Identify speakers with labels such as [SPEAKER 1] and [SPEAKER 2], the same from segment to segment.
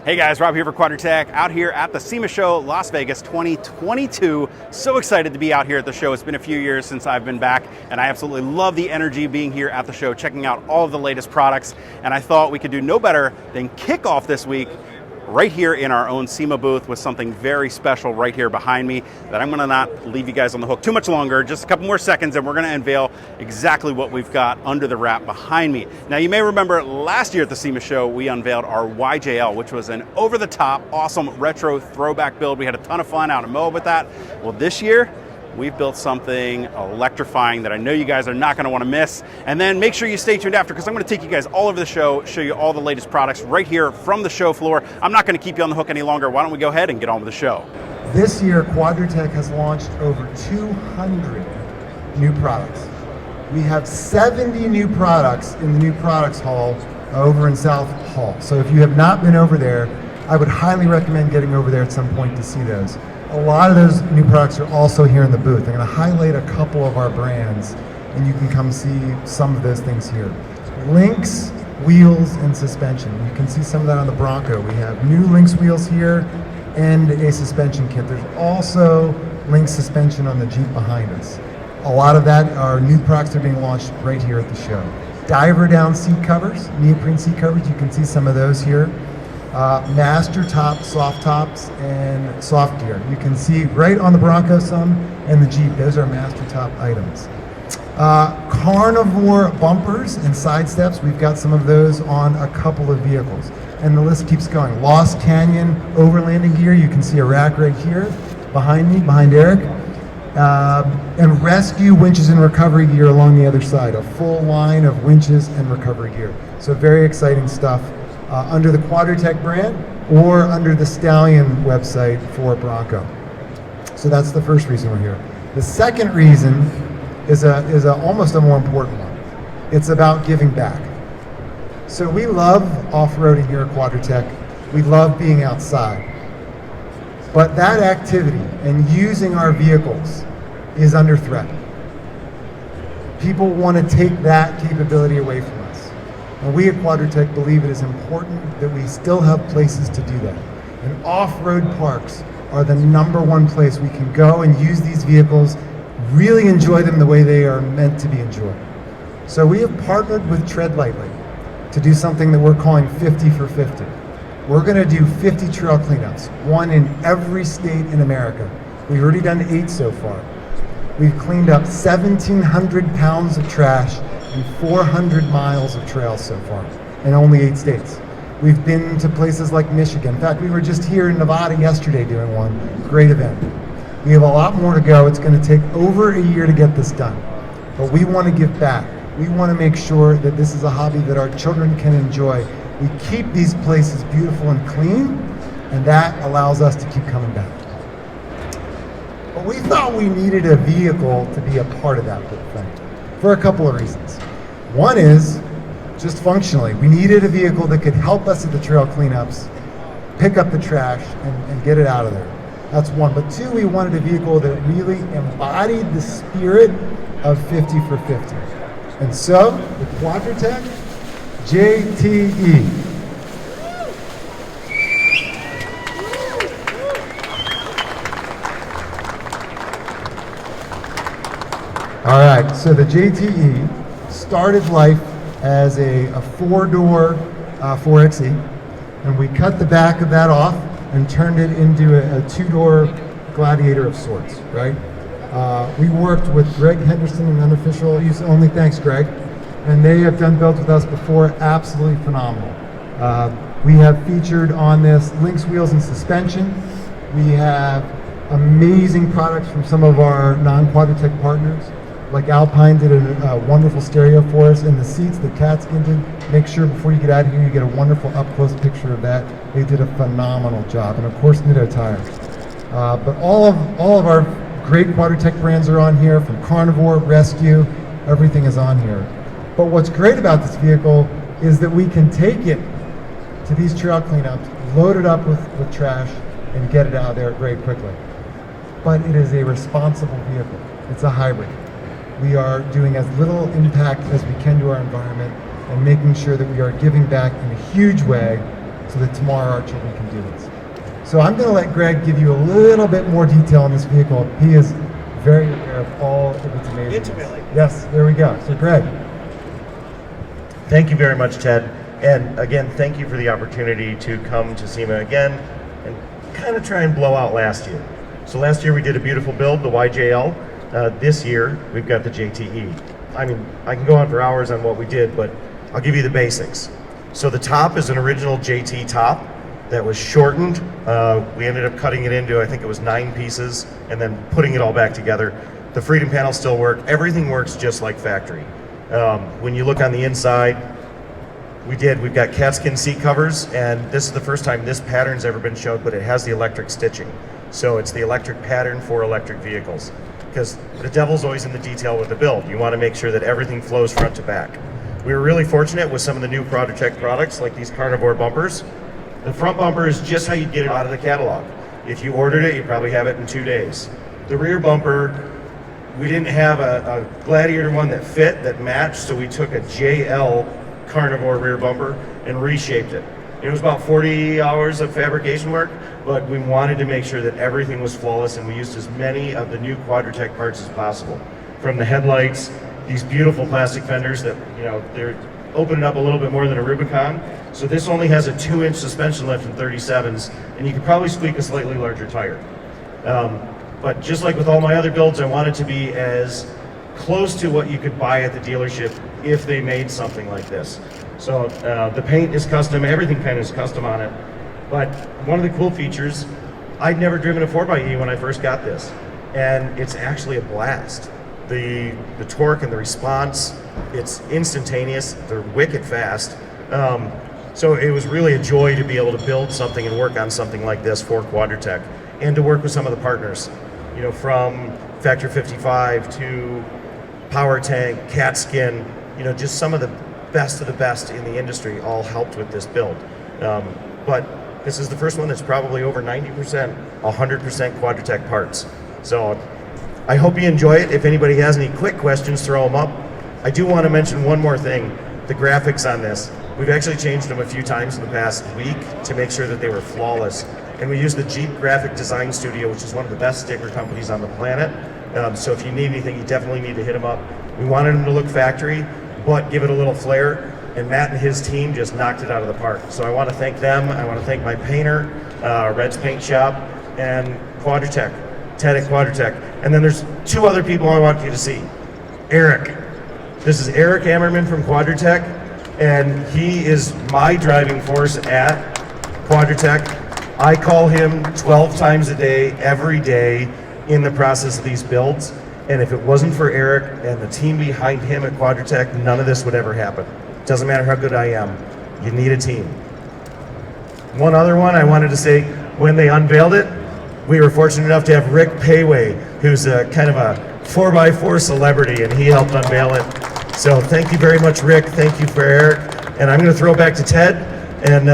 [SPEAKER 1] Hey guys, Rob here for Quadratec, out here at the Sema show, Las Vegas 2022. So excited to be out here at the show. It's been a few years since I've been back, and I absolutely love the energy being here at the show, checking out all of the latest products. And I thought we could do no better than kick off this week right here in our own Sema booth with something very special right here behind me that I'm gonna not leave you guys on the hook too much longer, just a couple more seconds, and we're gonna unveil exactly what we've got under the wrap behind me. Now, you may remember last year at the Sema show, we unveiled our YJL, which was an over-the-top, awesome retro throwback build. We had a ton of fun out in Moab with that. Well, this year, we've built something electrifying that I know you guys are not gonna wanna miss. And then make sure you stay tuned after, because I'm gonna take you guys all over the show, show you all the latest products right here from the show floor. I'm not gonna keep you on the hook any longer. Why don't we go ahead and get on with the show?
[SPEAKER 2] This year, Quadratec has launched over 200 new products. We have 70 new products in the new products hall over in South Hall. So if you have not been over there, I would highly recommend getting over there at some point to see those. A lot of those new products are also here in the booth. I'm going to highlight a couple of our brands, and you can come see some of those things here. Links, wheels, and suspension. You can see some of that on the Bronco. We have new Links wheels here and a suspension kit. There's also Links suspension on the Jeep behind us. A lot of that are new products that are being launched right here at the show. Diver down seat covers, neoprene seat covers. You can see some of those here. Master tops, soft tops, and soft gear. You can see right on the Bronco some and the Jeep. Those are master top items. Carnivore bumpers and side steps. We've got some of those on a couple of vehicles. And the list keeps going. Lost Canyon overlanding gear. You can see a rack right here behind me, behind Eric. And rescue winches and recovery gear along the other side. A full line of winches and recovery gear. So very exciting stuff. Under the Quadratec brand or under the Stallion website for Bronco. So that's the first reason we're here. The second reason is almost a more important one. It's about giving back. So we love off-roading here at Quadratec. We love being outside. But that activity and using our vehicles is under threat. People want to take that capability away from us. And we at Quadratec believe it is important that we still have places to do that. And off-road parks are the #1 place we can go and use these vehicles, really enjoy them the way they are meant to be enjoyed. So we have partnered with Tread Lightly to do something that we're calling 50 for 50. We're gonna do 50 trail cleanups, one in every state in America. We've already done 8 so far. We've cleaned up 1,700 pounds of trash and 400 miles of trails so far in only 8 states. We've been to places like Michigan. In fact, we were just here in Nevada yesterday doing one. Great event. We have a lot more to go. It's going to take over a year to get this done. But we want to give back. We want to make sure that this is a hobby that our children can enjoy. We keep these places beautiful and clean, and that allows us to keep coming back. But we thought we needed a vehicle to be a part of that whole thing for a couple of reasons. One is just functionally. We needed a vehicle that could help us at the trail cleanups, pick up the trash, and get it out of there. That's one. But two, we wanted a vehicle that really embodied the spirit of 50 for 50. And so, the Quadratec JTe. All right, so the JTe started life as a 4-door 4xe, and we cut the back of that off and turned it into a 2-door Gladiator of sorts, right? We worked with Greg Henderson in Unofficial Use Only, thanks Greg, and they have done builds with us before, absolutely phenomenal. We have featured on this Links wheels and suspension. We have amazing products from some of our non-Quadratec partners. Like Alpine did a wonderful stereo for us in the seats that Catskin did. Make sure before you get out of here you get a wonderful up-close picture of that. They did a phenomenal job. And of course, Nitto Tires. But all of our great Quadratec brands are on here, from Carnivore, Rescue, everything is on here. But what's great about this vehicle is that we can take it to these trail cleanups, load it up with trash, and get it out of there very quickly. But it is a responsible vehicle. It's a hybrid. We are doing as little impact as we can to our environment and making sure that we are giving back in a huge way so that tomorrow our children can do this. So I'm going to let Greg give you a little bit more detail on this vehicle. He is very aware of all of its amazing.
[SPEAKER 3] Intimately.
[SPEAKER 2] Yes, there we go. So Greg.
[SPEAKER 3] Thank you very much, Ted. And again, thank you for the opportunity to come to Sema again and kind of try and blow out last year. So last year we did a beautiful build, the YJL. This year we've got the JTe. I mean, I can go on for hours on what we did, but I'll give you the basics. So the top is an original JT top that was shortened. We ended up cutting it into, I think it was 9 pieces, and then putting it all back together. The freedom panels still work. Everything works just like factory. When you look on the inside, we've got catskin seat covers, and this is the first time this pattern's ever been showed, but it has the electric stitching. So it's the electric pattern for electric vehicles. Because the devil's always in the detail with the build. You want to make sure that everything flows front to back. We were really fortunate with some of the new Quadratec products, like these carnivore bumpers. The front bumper is just how you get it out of the catalog. If you ordered it, you probably have it in 2 days. The rear bumper, we didn't have a Gladiator one that fit, that matched, so we took a JL carnivore rear bumper and reshaped it. It was about 40 hours of fabrication work, but we wanted to make sure that everything was flawless, and we used as many of the new Quadratec parts as possible. From the headlights, these beautiful plastic fenders that, they're opening up a little bit more than a Rubicon. So this only has a 2-inch suspension lift in 37s, and you could probably squeak a slightly larger tire. But just like with all my other builds, I wanted to be as close to what you could buy at the dealership if they made something like this. So the paint is custom, everything kind of is custom on it. But one of the cool features, I'd never driven a 4xe when I first got this, and it's actually a blast. The torque and the response, it's instantaneous, they're wicked fast. So it was really a joy to be able to build something and work on something like this for Quadratec, and to work with some of the partners, from Factor 55 to Power Tank, Catskin, just some of the best in the industry all helped with this build. But this is the first one that's probably over 90%, 100% Quadratec parts. So I hope you enjoy it. If anybody has any quick questions, throw them up. I do want to mention one more thing, the graphics on this. We've actually changed them a few times in the past week to make sure that they were flawless. And we use the Jeep Graphic Design Studio, which is one of the best sticker companies on the planet. So if you need anything, you definitely need to hit them up. We wanted them to look factory, but give it a little flair. And Matt and his team just knocked it out of the park. So I want to thank them. I want to thank my painter, Red's Paint Shop, and Quadratec, Ted at Quadratec. And then there's 2 other people I want you to see. Eric. This is Eric Ammerman from Quadratec, and he is my driving force at Quadratec. I call him 12 times a day, every day, in the process of these builds. And if it wasn't for Eric and the team behind him at Quadratec, none of this would ever happen. Doesn't matter how good I am, you need a team. One other one I wanted to say, when they unveiled it, we were fortunate enough to have Rick Payway, who's a kind of a 4x4 celebrity, and he helped unveil it. So thank you very much, Rick. Thank you for Eric. And I'm going to throw it back to Ted, and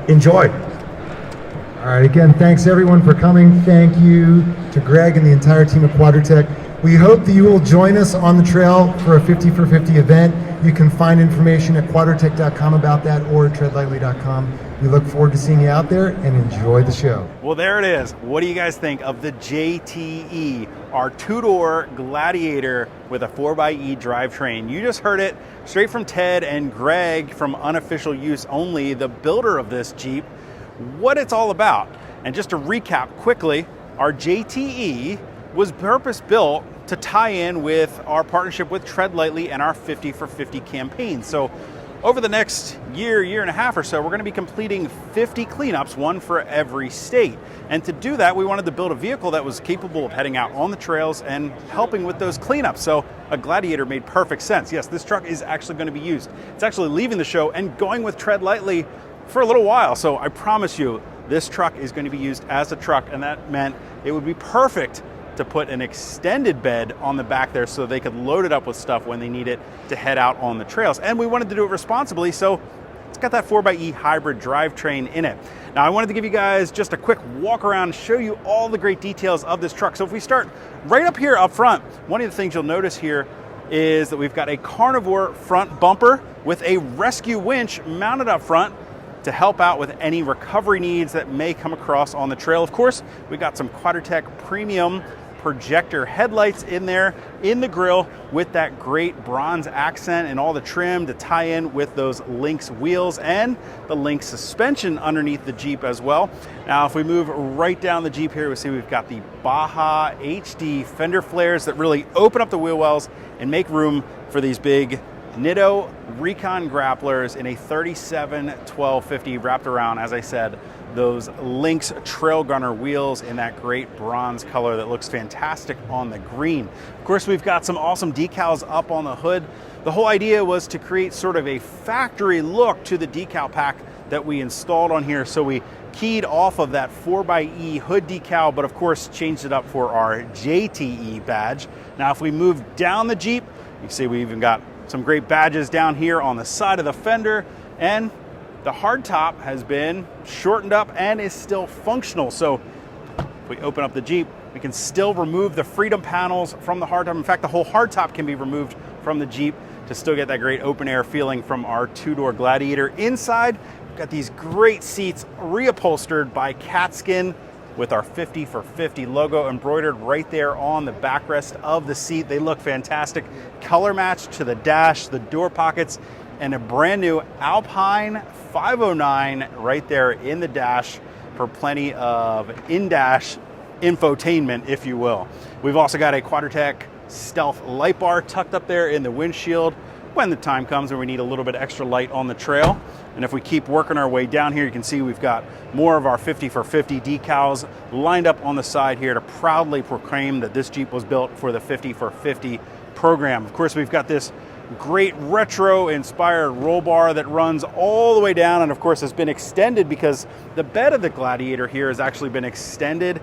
[SPEAKER 3] enjoy.
[SPEAKER 2] All right, again, thanks everyone for coming. Thank you to Greg and the entire team at Quadratec. We hope that you will join us on the trail for a 50 for 50 event. You can find information at quadratec.com about that, or treadlightly.com. We look forward to seeing you out there, and enjoy the show.
[SPEAKER 1] Well, there it is. What do you guys think of the JTe, our 2-door Gladiator with a 4xe drivetrain? You just heard it straight from Ted and Greg from Unofficial Use Only, the builder of this Jeep, what it's all about. And just to recap quickly, our JTe was purpose-built to tie in with our partnership with Tread Lightly and our 50 for 50 campaign. So over the next year and a half or so, we're going to be completing 50 cleanups, one for every state. And to do that, we wanted to build a vehicle that was capable of heading out on the trails and helping with those cleanups. So a Gladiator made perfect sense. Yes, this truck is actually going to be used. It's actually leaving the show and going with Tread Lightly for a little while. So I promise you, this truck is going to be used as a truck, and that meant it would be perfect to put an extended bed on the back there so they could load it up with stuff when they need it to head out on the trails. And we wanted to do it responsibly, so it's got that 4xe hybrid drivetrain in it. Now, I wanted to give you guys just a quick walk around, show you all the great details of this truck. So if we start right up here up front, one of the things you'll notice here is that we've got a carnivore front bumper with a rescue winch mounted up front. to help out with any recovery needs that may come across on the trail. Of course, we got some Quadratec premium projector headlights in there in the grille with that great bronze accent and all the trim to tie in with those Lynx wheels and the Lynx suspension underneath the Jeep as well. Now, if we move right down the Jeep here, we see we've got the Baja HD fender flares that really open up the wheel wells and make room for these big Nitto Recon grapplers in a 37-12-50 wrapped around, as I said, those Lynx Trail Gunner wheels in that great bronze color that looks fantastic on the green. Of course, we've got some awesome decals up on the hood. The whole idea was to create sort of a factory look to the decal pack that we installed on here. So we keyed off of that 4xe hood decal, but of course changed it up for our JTe badge. Now, if we move down the Jeep, you can see we even got some great badges down here on the side of the fender, and the hardtop has been shortened up and is still functional. So if we open up the Jeep, we can still remove the Freedom panels from the hardtop. In fact, the whole hardtop can be removed from the Jeep to still get that great open air feeling from our two-door Gladiator. Inside, we've got these great seats reupholstered by Catskin with our 50 for 50 logo embroidered right there on the backrest of the seat. They look fantastic. Color match to the dash, the door pockets, and a brand new Alpine 509 right there in the dash for plenty of in-dash infotainment, if you will. We've also got a Quadratec stealth light bar tucked up there in the windshield when the time comes and we need a little bit extra light on the trail. And if we keep working our way down here, you can see we've got more of our 50 for 50 decals lined up on the side here to proudly proclaim that this Jeep was built for the 50 for 50 program. Of course, we've got this great retro inspired roll bar that runs all the way down and of course has been extended because the bed of the Gladiator here has actually been extended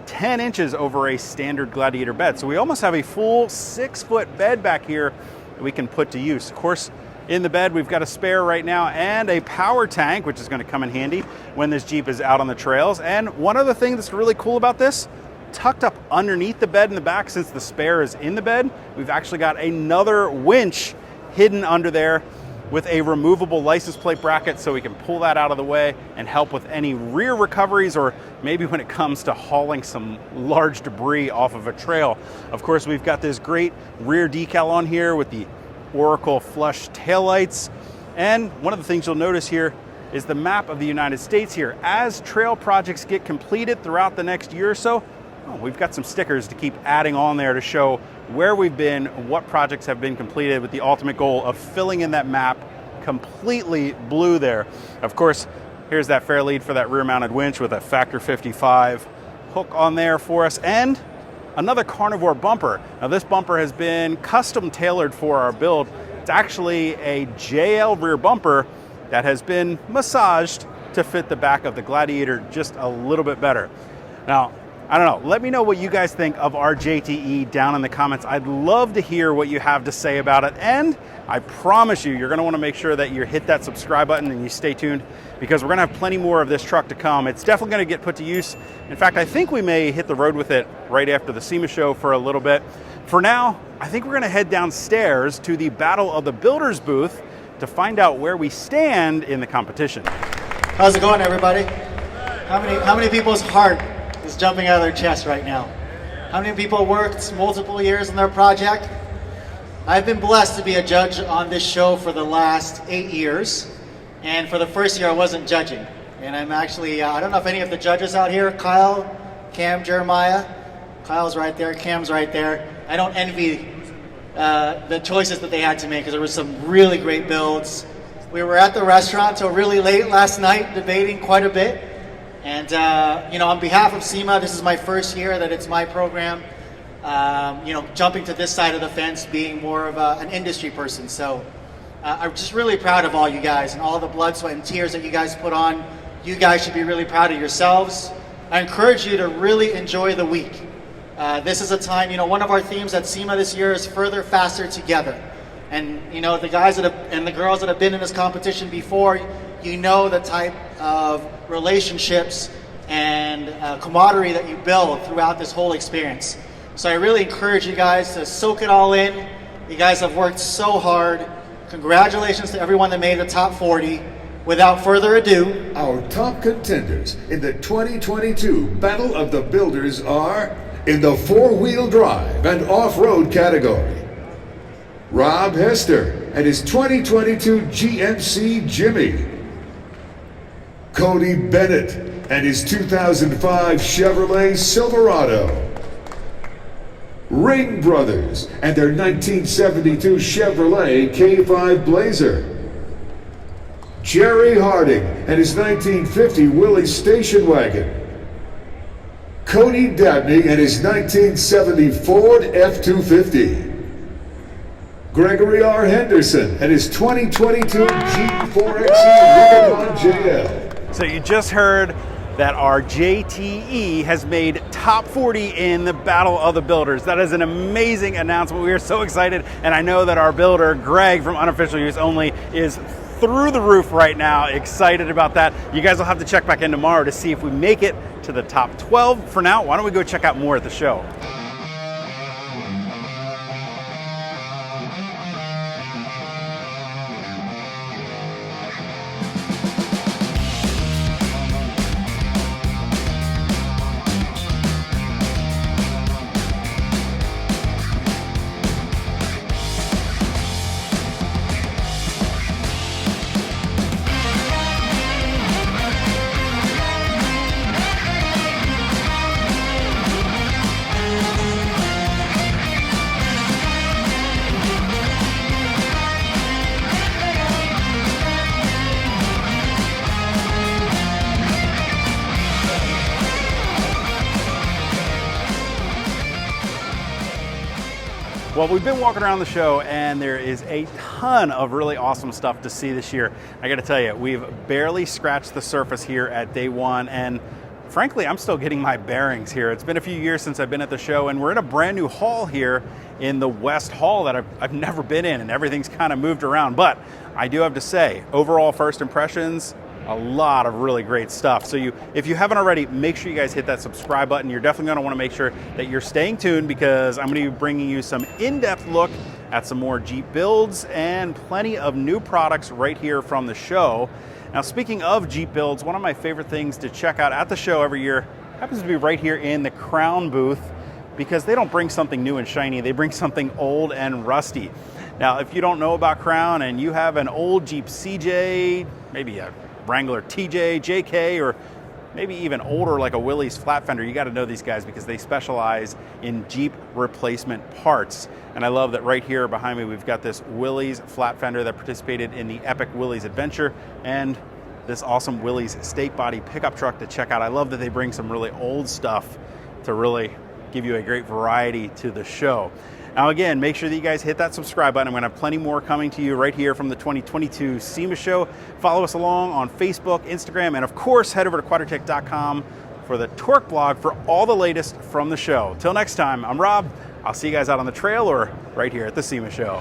[SPEAKER 1] 10 inches over a standard Gladiator bed. So we almost have a full 6-foot bed back here that we can put to use. Of course, in the bed, we've got a spare right now and a power tank, which is going to come in handy when this Jeep is out on the trails. And one other thing that's really cool about this, tucked up underneath the bed in the back, since the spare is in the bed, we've actually got another winch hidden under there with a removable license plate bracket so we can pull that out of the way and help with any rear recoveries or maybe when it comes to hauling some large debris off of a trail. Of course, we've got this great rear decal on here with the Oracle flush taillights. And one of the things you'll notice here is the map of the United States here. As trail projects get completed throughout the next year or so, we've got some stickers to keep adding on there to show where we've been, what projects have been completed, with the ultimate goal of filling in that map completely blue there. Of course, here's that fair lead for that rear mounted winch with a factor 55 hook on there for us, and another carnivore bumper. Now this bumper has been custom tailored for our build. It's actually a JL rear bumper that has been massaged to fit the back of the Gladiator just a little bit better. Now, I don't know, let me know what you guys think of our JTe down in the comments. I'd love to hear what you have to say about it. And I promise you're gonna wanna make sure that you hit that subscribe button and you stay tuned because we're gonna have plenty more of this truck to come. It's definitely gonna get put to use. In fact, I think we may hit the road with it right after the SEMA show for a little bit. For now, I think we're gonna head downstairs to the Battle of the Builders booth to find out where we stand in the competition.
[SPEAKER 4] How's it going, everybody? How many people's heart is jumping out of their chest right now? How many people worked multiple years on their project? I've been blessed to be a judge on this show for the last 8 years, and for the first year I wasn't judging. And I'm actually, I don't know if any of the judges out here, Kyle, Cam, Jeremiah, Kyle's right there, Cam's right there. I don't envy the choices that they had to make because there were some really great builds. We were at the restaurant till really late last night debating quite a bit. And, on behalf of SEMA, this is my first year that it's my program. Jumping to this side of the fence, being more of an industry person. So I'm just really proud of all you guys and all the blood, sweat, and tears that you guys put on. You guys should be really proud of yourselves. I encourage you to really enjoy the week. This is a time, one of our themes at SEMA this year is further, faster, together. And, the guys and the girls that have been in this competition before, the type of relationships and camaraderie that you build throughout this whole experience. So I really encourage you guys to soak it all in. You guys have worked so hard. Congratulations to everyone that made the top 40. Without further ado,
[SPEAKER 5] Our top contenders in the 2022 Battle of the Builders are in the four-wheel drive and off-road category. Rob Hester and his 2022 GMC Jimmy. Cody Bennett and his 2005 Chevrolet Silverado. Ring Brothers and their 1972 Chevrolet K5 Blazer. Jerry Harding and his 1950 Willys station wagon. Cody Dabney and his 1970 Ford F-250. Gregory R. Henderson and his 2022 Jeep 4xe Rubicon JL.
[SPEAKER 1] So you just heard that our JTe has made top 40 in the Battle of the Builders. That is an amazing announcement. We are so excited, and I know that our builder, Greg from Unofficial Use Only, is through the roof right now, excited about that. You guys will have to check back in tomorrow to see if we make it to the top 12. For now, why don't we go check out more at the show? Well, we've been walking around the show and there is a ton of really awesome stuff to see this year. I gotta tell you, we've barely scratched the surface here at day one, and frankly, I'm still getting my bearings here. It's been a few years since I've been at the show, and we're in a brand new hall here in the West Hall that I've never been in, and everything's kind of moved around. But I do have to say, overall first impressions, a lot of really great stuff. So if you haven't already, make sure you guys hit that subscribe button. You're definitely going to want to make sure that you're staying tuned, because I'm going to be bringing you some in-depth look at some more Jeep builds and plenty of new products right here from the show. Now, speaking of Jeep builds, one of my favorite things to check out at the show every year happens to be right here in the Crown booth, because they don't bring something new and shiny, they bring something old and rusty. Now, if you don't know about Crown and you have an old Jeep CJ, maybe a Wrangler TJ, JK, or maybe even older like a Willys flat fender, you got to know these guys because they specialize in Jeep replacement parts. And I love that right here behind me we've got this Willys flat fender that participated in the epic Willys adventure, and this awesome Willys stake body pickup truck to check out. I love that they bring some really old stuff to really give you a great variety to the show. Now again, make sure that you guys hit that subscribe button. I'm gonna have plenty more coming to you right here from the 2022 SEMA show. Follow us along on Facebook, Instagram, and of course, head over to Quadratec.com for the Torque blog for all the latest from the show. Till next time, I'm Rob. I'll see you guys out on the trail or right here at the SEMA show.